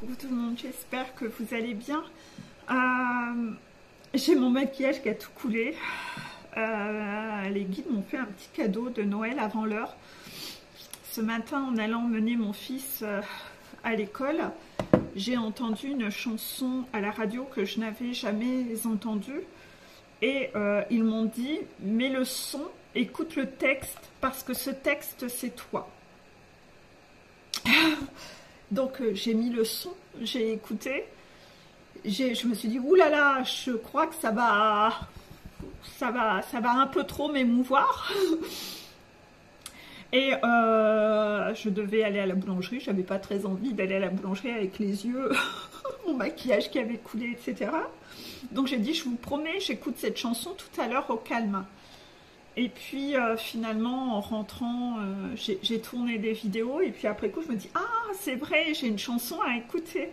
Coucou tout le monde, j'espère que vous allez bien. J'ai mon maquillage qui a tout coulé. Les guides m'ont fait un petit cadeau de Noël avant l'heure. Ce matin, en allant mener mon fils à l'école, j'ai entendu une chanson à la radio que je n'avais jamais entendue. Et ils m'ont dit, mets le son, écoute le texte, parce que ce texte, c'est toi. Donc j'ai mis le son, j'ai écouté, je me suis dit oulala, je crois que ça va un peu trop m'émouvoir. Et je devais aller à la boulangerie, j'avais pas très envie d'aller à la boulangerie avec les yeux, mon maquillage qui avait coulé, etc. Donc j'ai dit, je vous promets, j'écoute cette chanson tout à l'heure au calme. Et puis finalement en rentrant, j'ai tourné des vidéos et puis après coup je me dis ah c'est vrai, j'ai une chanson à écouter.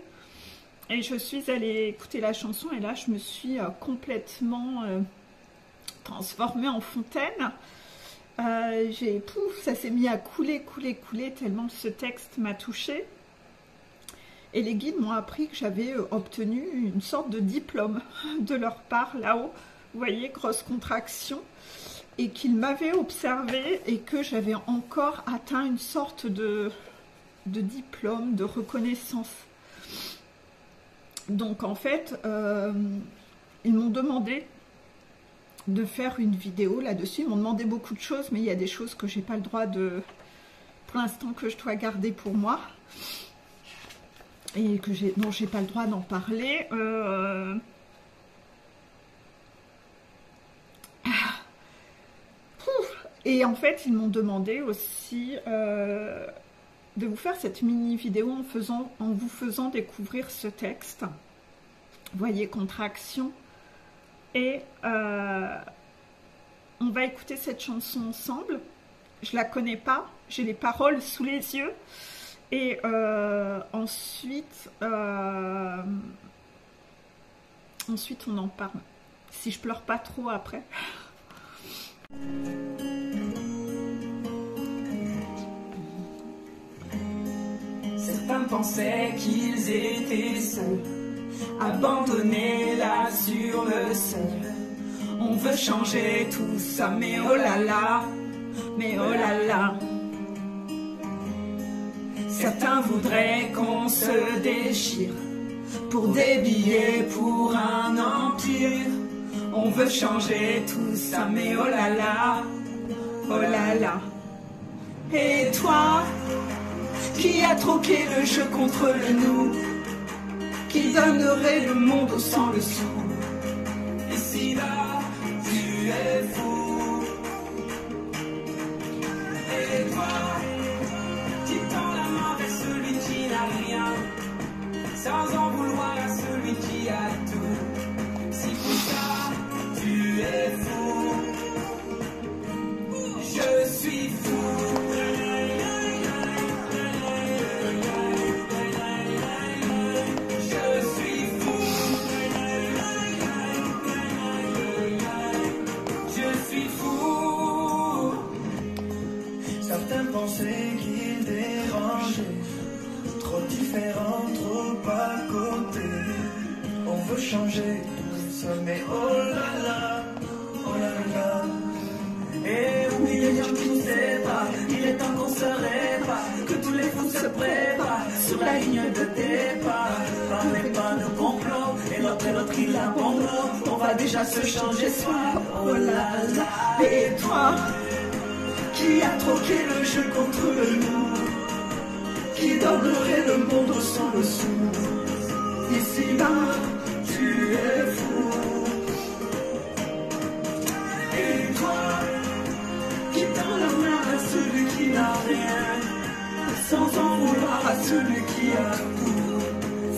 Et je suis allée écouter la chanson et là je me suis complètement transformée en fontaine. Ça s'est mis à couler tellement ce texte m'a touchée. Et les guides m'ont appris que j'avais obtenu une sorte de diplôme de leur part là-haut. Vous voyez, grosse contraction. Et qu'ils m'avaient observé et que j'avais encore atteint une sorte de diplôme, de reconnaissance. Donc en fait, ils m'ont demandé de faire une vidéo là-dessus. Ils m'ont demandé beaucoup de choses, mais il y a des choses que j'ai pas le droit de, pour l'instant, que je dois garder pour moi. Et que dont j'ai pas le droit d'en parler. Et en fait, ils m'ont demandé aussi de vous faire cette mini vidéo en vous faisant découvrir ce texte. Vous voyez, contraction. Et on va écouter cette chanson ensemble. Je la connais pas, j'ai les paroles sous les yeux. Et ensuite on en parle. Si je pleure pas trop après. Certains pensaient qu'ils étaient seuls, abandonnés là sur le seuil. On veut changer tout ça, mais oh là là, mais oh là là. Certains voudraient qu'on se déchire pour des billets, pour un empire. On veut changer tout ça, mais oh là là, oh là là. Et toi, qui a troqué le jeu contre le nous, qui donnerait le monde au sang le sou. Ici là, tu es fou. Et toi, qui tend la main vers celui qui n'a rien, sans en vouloir à celui qui a tout. Si pour ça, tu es fou. Je suis fou. Qu'ils dérangeaient, trop différents, trop à côté. On veut changer tout ça, mais oh là là, oh là là. Et oubliez bien qui nous sépare, il est temps qu'on se répare, que tous les fous se préparent sur la ligne de départ. Parlez pas de complot, et l'autre il a bon lot. On va déjà se changer soi, oh là là. Et toi, qui a troqué le jeu contre le nous, qui donnerait le monde au sang le sou. Ici là, tu es fou. Et toi, qui tend la main à celui qui n'a rien, sans en vouloir à celui qui a tout.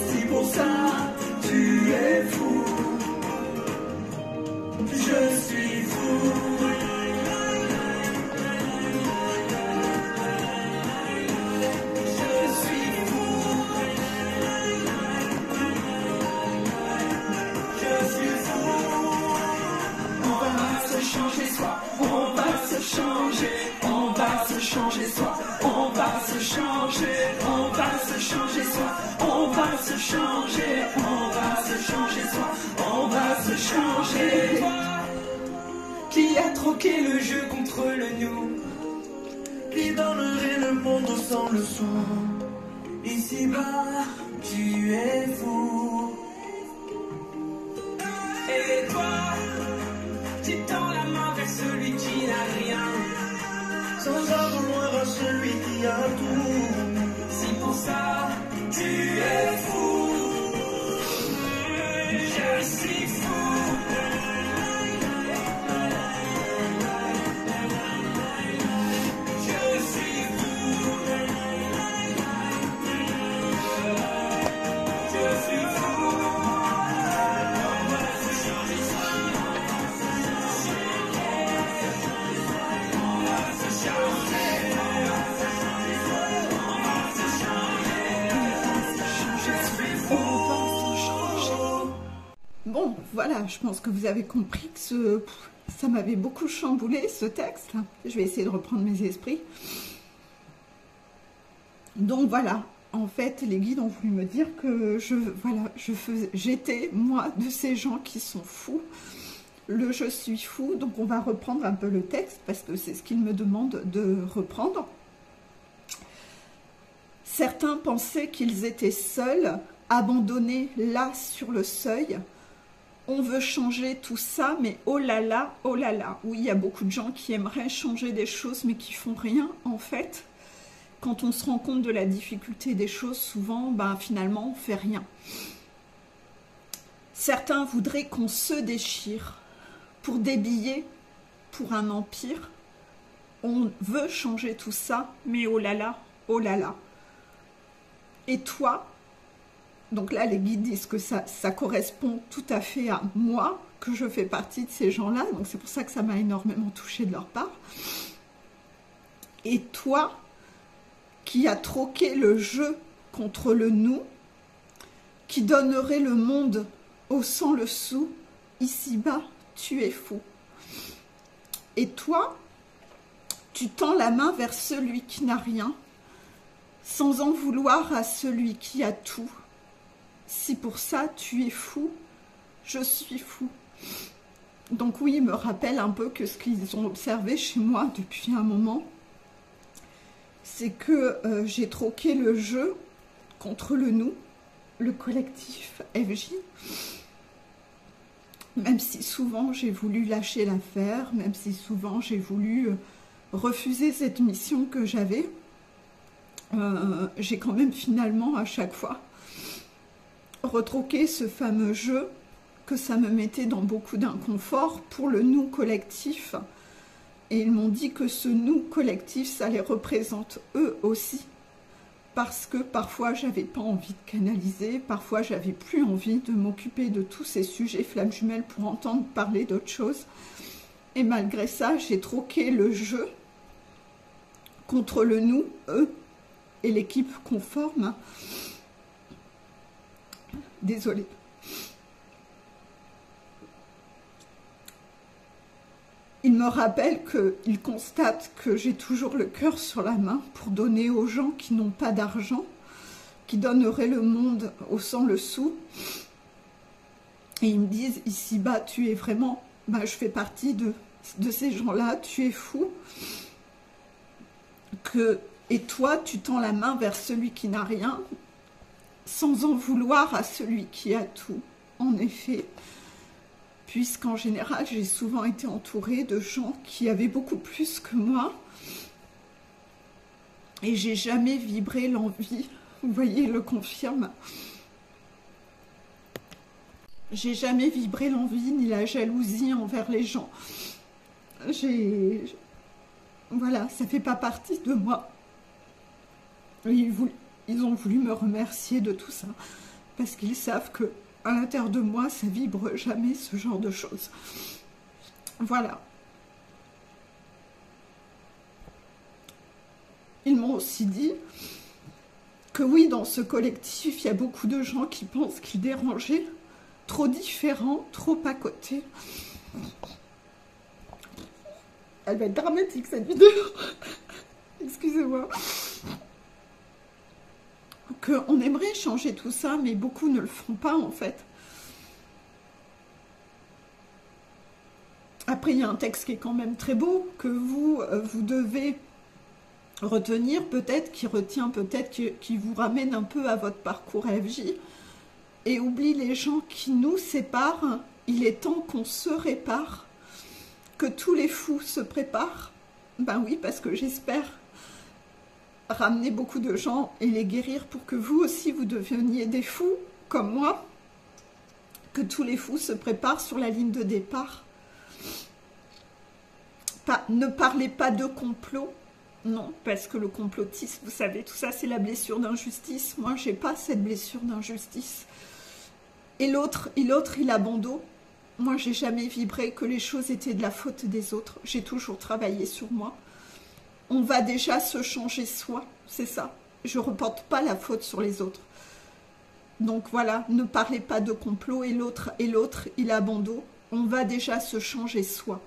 Si pour ça, tu es fou. Je suis fou. On va se changer soi, on va se changer, on va se changer soi, on On va se changer, on va se changer soi, on va se changer. Toi qui a troqué le jeu contre le nous, qui donnerait le monde sans le sou. Ici-bas, tu es fou. Et toi, tu tends la main vers celui qui n'a rien, sans en vouloir à celui qui a tout. Si pour ça, tu es fou, je suis fou. Bon, voilà, je pense que vous avez compris que ça m'avait beaucoup chamboulé, ce texte. Je vais essayer de reprendre mes esprits. Donc voilà, en fait, les guides ont voulu me dire que j'étais, moi, de ces gens qui sont fous. Le « je suis fou », donc on va reprendre un peu le texte, parce que c'est ce qu'ils me demandent de reprendre. Certains pensaient qu'ils étaient seuls, abandonnés là sur le seuil. On veut changer tout ça, mais oh là là, oh là là. Oui, il y a beaucoup de gens qui aimeraient changer des choses, mais qui font rien, en fait. Quand on se rend compte de la difficulté des choses, souvent, ben, finalement, on fait rien. Certains voudraient qu'on se déchire pour des billets, pour un empire. On veut changer tout ça, mais oh là là, oh là là. Et toi, donc là, les guides disent que ça correspond tout à fait à moi, que je fais partie de ces gens-là. Donc c'est pour ça que ça m'a énormément touchée de leur part. Et toi, qui as troqué le je contre le nous, qui donnerait le monde au sans le sou, ici-bas, tu es fou. Et toi, tu tends la main vers celui qui n'a rien, sans en vouloir à celui qui a tout. Si pour ça tu es fou, je suis fou. Donc oui, il me rappelle un peu que ce qu'ils ont observé chez moi depuis un moment, c'est que j'ai troqué le je contre le nous, le collectif FJ. Même si souvent j'ai voulu lâcher l'affaire, même si souvent j'ai voulu refuser cette mission que j'avais, j'ai quand même finalement à chaque fois retroqué ce fameux jeu que ça me mettait dans beaucoup d'inconfort pour le nous collectif. Et ils m'ont dit que ce nous collectif, ça les représente eux aussi. Parce que parfois, j'avais pas envie de canaliser, parfois, j'avais plus envie de m'occuper de tous ces sujets flammes jumelles pour entendre parler d'autre chose. Et malgré ça, j'ai troqué le je contre le nous, eux, et l'équipe conforme. Désolée. Il me rappelle qu'il constate que j'ai toujours le cœur sur la main pour donner aux gens qui n'ont pas d'argent, qui donneraient le monde au sans le sou. Et ils me disent, ici-bas, tu es vraiment, je fais partie de ces gens-là, tu es fou. Et toi, tu tends la main vers celui qui n'a rien, sans en vouloir à celui qui a tout. En effet, puisqu'en général, j'ai souvent été entourée de gens qui avaient beaucoup plus que moi. Et j'ai jamais vibré l'envie. Vous voyez, il le confirme. J'ai jamais vibré l'envie ni la jalousie envers les gens. Voilà, ça fait pas partie de moi. Ils ont voulu me remercier de tout ça. Parce qu'ils savent que à l'intérieur de moi, ça vibre jamais ce genre de choses. Voilà. Ils m'ont aussi dit que oui, dans ce collectif, il y a beaucoup de gens qui pensent qu'ils dérangeaient, trop différents, trop à côté. Elle va être dramatique, cette vidéo. Excusez-moi. qu'on aimerait changer tout ça, mais beaucoup ne le font pas en fait. Après, il y a un texte qui est quand même très beau, que vous devez retenir peut-être, qui retient peut-être, qui vous ramène un peu à votre parcours FJ. Et oublie les gens qui nous séparent. Il est temps qu'on se répare, que tous les fous se préparent. Ben oui, parce que j'espère ramener beaucoup de gens et les guérir pour que vous aussi vous deveniez des fous comme moi, que tous les fous se préparent sur la ligne de départ. Ne parlez pas de complot, non, parce que le complotisme, vous savez, tout ça c'est la blessure d'injustice. Moi j'ai pas cette blessure d'injustice. Et l'autre il a bon dos. Moi j'ai jamais vibré que les choses étaient de la faute des autres. J'ai toujours travaillé sur moi. On va déjà se changer soi, c'est ça. Je ne reporte pas la faute sur les autres. Donc voilà, ne parlez pas de complot et l'autre, il a bon dos. On va déjà se changer soi.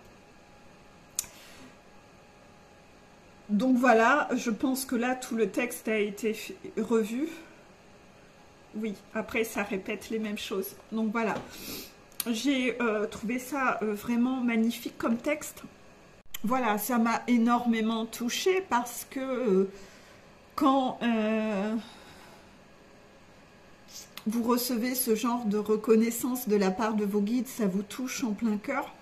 Donc voilà, je pense que là, tout le texte a été revu. Oui, après, ça répète les mêmes choses. Donc voilà, j'ai trouvé ça vraiment magnifique comme texte. Voilà, ça m'a énormément touchée parce que quand vous recevez ce genre de reconnaissance de la part de vos guides, ça vous touche en plein cœur.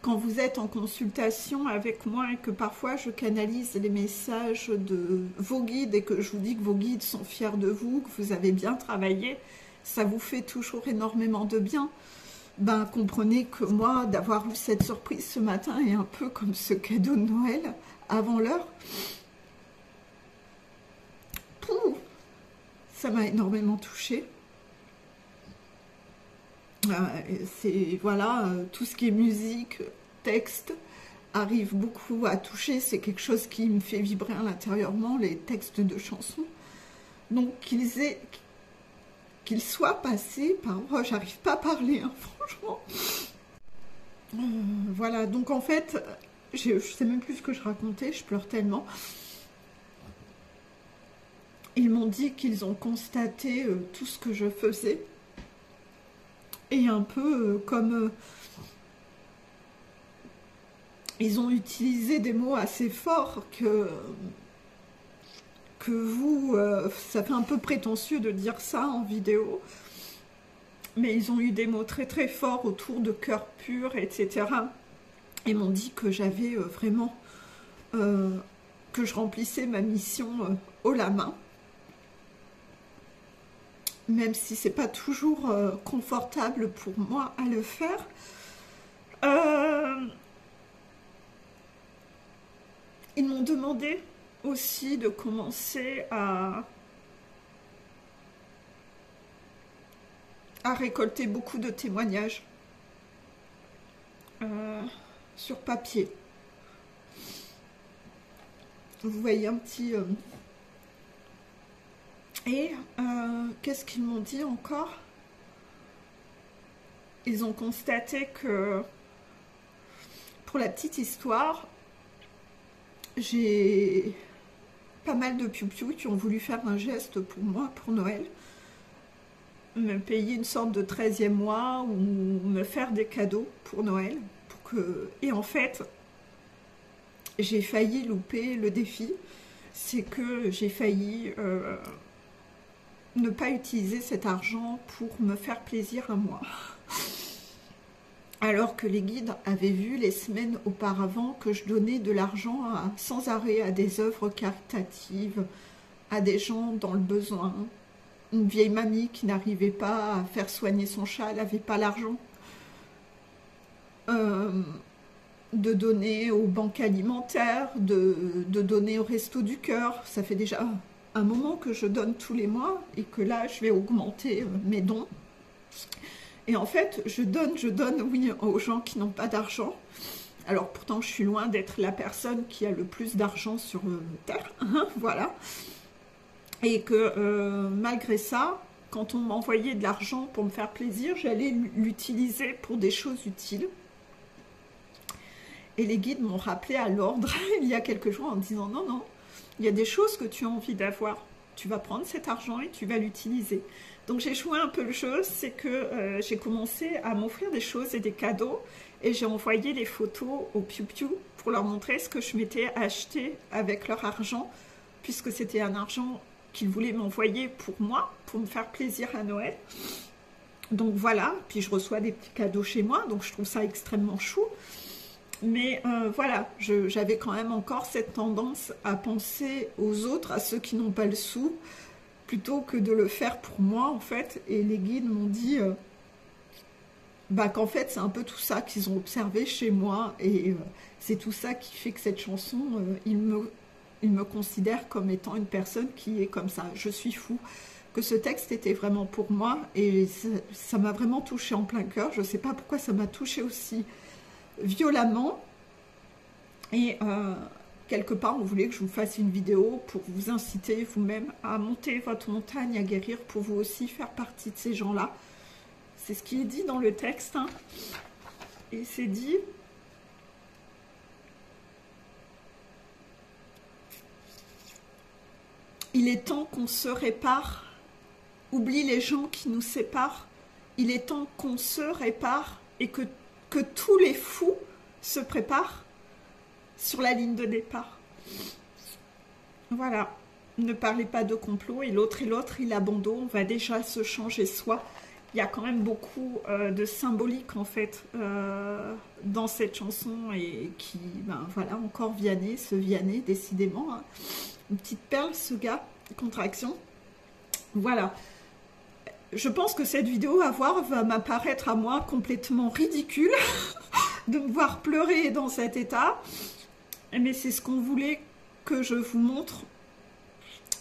Quand vous êtes en consultation avec moi et que parfois je canalise les messages de vos guides et que je vous dis que vos guides sont fiers de vous, que vous avez bien travaillé, ça vous fait toujours énormément de bien. Ben, comprenez que moi, d'avoir eu cette surprise ce matin est un peu comme ce cadeau de Noël avant l'heure. Ça m'a énormément touchée. C'est, voilà, tout ce qui est musique, texte, arrive beaucoup à toucher. C'est quelque chose qui me fait vibrer à l'intérieurement, les textes de chansons. Donc, qu'ils soient passés par... Oh, j'arrive pas à parler, hein, franchement. Voilà, donc en fait, je sais même plus ce que je racontais, je pleure tellement. Ils m'ont dit qu'ils ont constaté tout ce que je faisais. Et un peu comme... ils ont utilisé des mots assez forts que vous... ça fait un peu prétentieux de dire ça en vidéo. Mais ils ont eu des mots très très forts autour de cœur pur, etc. Ils m'ont dit que j'avais vraiment... que je remplissais ma mission haut la main. Même si c'est pas toujours confortable pour moi à le faire. Ils m'ont demandé aussi de commencer à récolter beaucoup de témoignages sur papier. Vous voyez un petit... Et qu'est-ce qu'ils m'ont dit encore? Ils ont constaté que, pour la petite histoire, j'ai pas mal de piou-piou qui ont voulu faire un geste pour moi, pour Noël. Me payer une sorte de 13e mois ou me faire des cadeaux pour Noël. Et en fait, j'ai failli louper le défi. C'est que j'ai failli... ne pas utiliser cet argent pour me faire plaisir à moi. Alors que les guides avaient vu les semaines auparavant que je donnais de l'argent sans arrêt à des œuvres caritatives, à des gens dans le besoin. Une vieille mamie qui n'arrivait pas à faire soigner son chat, elle n'avait pas l'argent. De donner aux banques alimentaires, de donner au Resto du Cœur. Ça fait déjà... un moment que je donne tous les mois et que là je vais augmenter mes dons. Et en fait je donne oui aux gens qui n'ont pas d'argent. Alors pourtant je suis loin d'être la personne qui a le plus d'argent sur terre, hein, voilà. Et que malgré ça, quand on m'envoyait de l'argent pour me faire plaisir, j'allais l'utiliser pour des choses utiles. Et les guides m'ont rappelé à l'ordre il y a quelques jours en disant non, non, il y a des choses que tu as envie d'avoir. tu vas prendre cet argent et tu vas l'utiliser. Donc j'ai joué un peu le jeu, c'est que j'ai commencé à m'offrir des choses et des cadeaux et j'ai envoyé les photos au Piu Piu pour leur montrer ce que je m'étais acheté avec leur argent, puisque c'était un argent qu'ils voulaient m'envoyer pour moi, pour me faire plaisir à Noël. Donc voilà, puis je reçois des petits cadeaux chez moi, donc je trouve ça extrêmement chou. Mais voilà, j'avais quand même encore cette tendance à penser aux autres, à ceux qui n'ont pas le sou, plutôt que de le faire pour moi en fait. Et les guides m'ont dit qu'en fait c'est un peu tout ça qu'ils ont observé chez moi, et c'est tout ça qui fait que cette chanson, ils me considèrent comme étant une personne qui est comme ça. Je suis fou. Que ce texte était vraiment pour moi, et ça m'a vraiment touché en plein cœur. Je ne sais pas pourquoi ça m'a touché aussi violemment, et quelque part on voulait que je vous fasse une vidéo pour vous inciter vous-même à monter votre montagne, à guérir, pour vous aussi faire partie de ces gens-là. C'est ce qui est dit dans le texte, hein. Et c'est dit: il est temps qu'on se répare, oublie les gens qui nous séparent, il est temps qu'on se répare et que tous les fous se préparent sur la ligne de départ. Voilà, ne parlez pas de complot, et l'autre, il abandonne, on va déjà se changer soi. Il y a quand même beaucoup de symbolique en fait dans cette chanson, et qui, voilà, encore Vianney, ce Vianney, décidément, hein. Une petite perle ce gars, contraction. Voilà. Je pense que cette vidéo à voir va m'apparaître à moi complètement ridicule de me voir pleurer dans cet état, mais c'est ce qu'on voulait que je vous montre.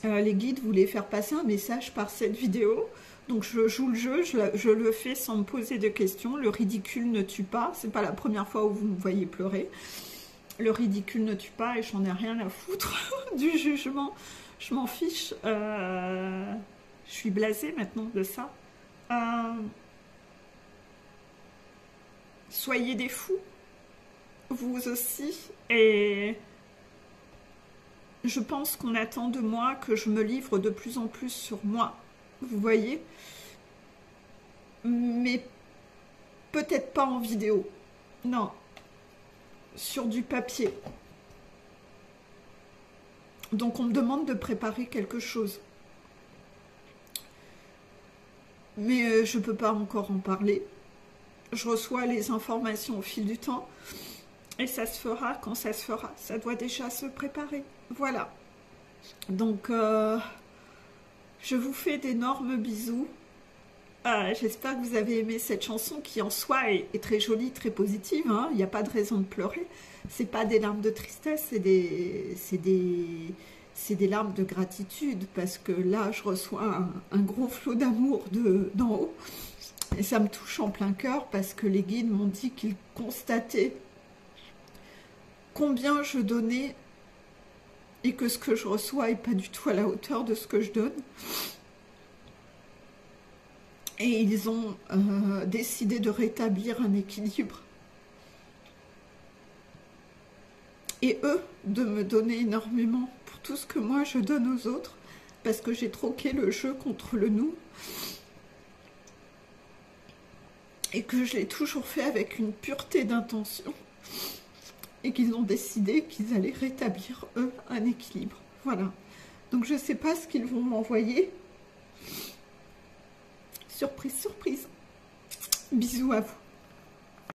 Les guides voulaient faire passer un message par cette vidéo, donc je joue le jeu, je le fais sans me poser de questions. Le ridicule ne tue pas, c'est pas la première fois où vous me voyez pleurer. Le ridicule ne tue pas, et j'en ai rien à foutre du jugement, je m'en fiche. Je suis blasée maintenant de ça. Soyez des fous, vous aussi. Et je pense qu'on attend de moi que je me livre de plus en plus sur moi, vous voyez. Mais peut-être pas en vidéo, non, sur du papier. Donc on me demande de préparer quelque chose. Mais je ne peux pas encore en parler. Je reçois les informations au fil du temps, et ça se fera quand ça se fera. Ça doit déjà se préparer. Voilà. Donc, je vous fais d'énormes bisous. J'espère que vous avez aimé cette chanson, qui en soi est très jolie, très positive, hein. Il n'y a pas de raison de pleurer. C'est pas des larmes de tristesse, c'est des larmes de gratitude, parce que là, je reçois un gros flot d'amour d'en haut. Et ça me touche en plein cœur, parce que les guides m'ont dit qu'ils constataient combien je donnais, et que ce que je reçois n'est pas du tout à la hauteur de ce que je donne. Et ils ont décidé de rétablir un équilibre. Et eux, de me donner énormément pour tout ce que moi je donne aux autres, parce que j'ai troqué le jeu contre le nous. Et que je l'ai toujours fait avec une pureté d'intention. Et qu'ils ont décidé qu'ils allaient rétablir, eux, un équilibre. Voilà. Donc je ne sais pas ce qu'ils vont m'envoyer. Surprise, surprise. Bisous à vous.